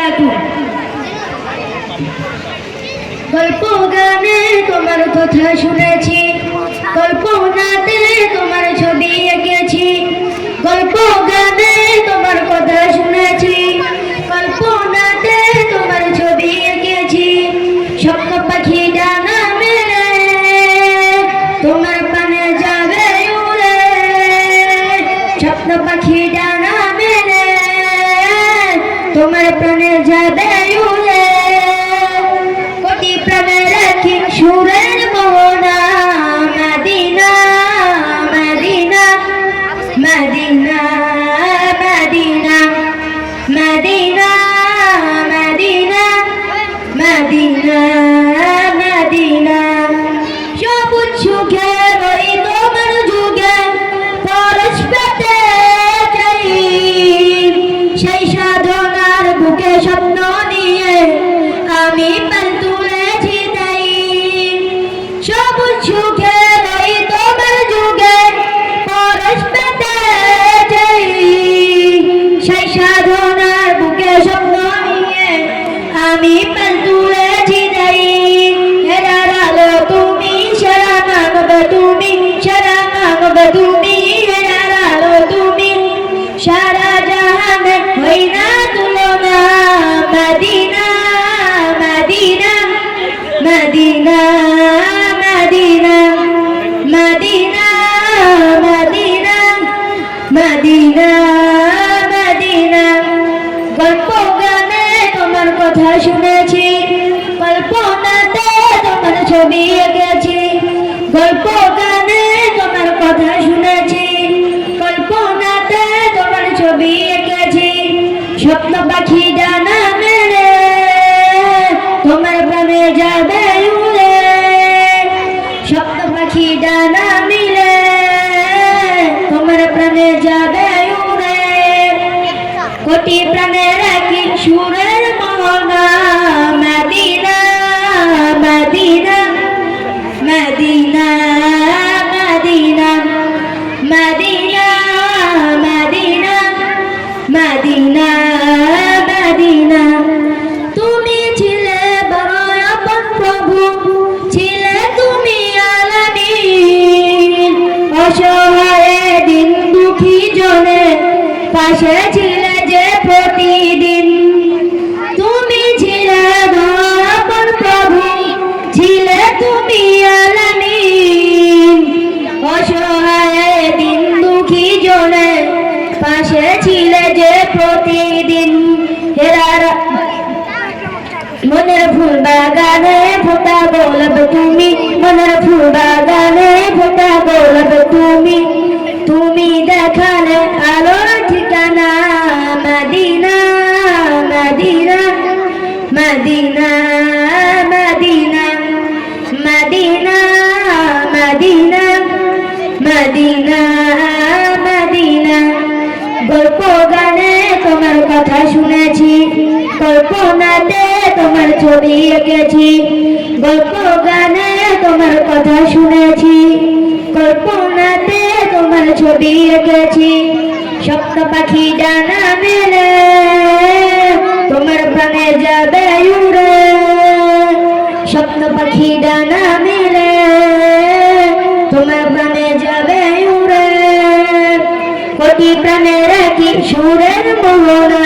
বারাকাতুহু। গল্প গানে তোমার কথা শুনেছি, কল্পনাতে তোমার ছবি এঁকেছি। গল্প গানে তোমার কথা শুনেছি, কল্পনাতে তোমার ছবি এঁকেছি। স্বপ্ন পাখি ডানা মেলে তোমার পানে যাবে উড়ে, স্বপ্ন পাখি ডানা মেলে তোমার প্রাণে যাবে উড়ে। কোটি প্রাণে রাখি সুরের মোহনা, Medina Medina Medina Medina Medina Medina Medina Medina. সবুজ সুখের ওই তোমার যুগে পরশ পেতে চাই, সেই সাধনার বুকে স্বপ্ন নিয়ে আমি পাল তুলেছি তাই। সবুজ সুখের ওই তোমার যুগে পরশ পেতে চাই, সেই সাধনার বুকে স্বপ্ন নিয়ে আমি পাল তুলেছি তাই। হেরার আলো তুমি, সেরা মানবে তুমি, সেরা মানবে তুমি, হেরার আলো তুমি, সারা জাহানে হই না তুলনা। Medina Medina Medina Medina Medina Medina Medina Medina. গল্প গানে তোমার কথা শুনেছি, কল্পনাতে তোমার ছবি এঁকেছি। গল্প গানে তোমার কথা শুনেছি, কল্পনাতে তোমার ছবি এঁকেছি। স্বপ্ন পাখি ডানা মেলে তোমার প্রাণে যাবে উড়ে, স্বপ্ন পাখি ডানা মিলে তোমার প্রাণে যাবে উড়ে। কোটি প্রাণে রাখি সুরের মোহনা, Medina Medina Medina Medina Medina Medina Medina Medina. তুমি ছিলে বড় আপন প্রভু, ছিলে তুমি আলামিন। অসহায় দিন দুঃখী জনে পাশে ছিলে যে প্রতিদিন। তুমি ছিলে বড় আপন প্রভু, ছিলে তুমি আলামিন। অসহায় দিন দুঃখী জনে পাশে ছিলে যে প্রতিদিন। হেরারা মনের ফুল বাগানে ফোটা গোলাপ তুমি, মনের ফুল বাগানে ফোটা গোলাপ তুমি। তুমি দেখালে আলোর ঠিকানা, Medina Medina Medina Medina Medina Medina Medina Medina. গল্প গানে তোমার কথা শুনেছি, কল্পনাতে তোমার ছবি এঁকেছি। গল্প গানে তোমার কথা শুনেছি, কল্পনাতে তোমার ছবি এঁকেছি। স্বপ্ন পাখি ডানা মেলে তোমার প্রাণে যাবে উড়ে, স্বপ্ন পাখি ডানা মেলে তোমার প্রাণে যাবে উড়ে। কোটি প্রাণে রাখি সুরের মোহনা।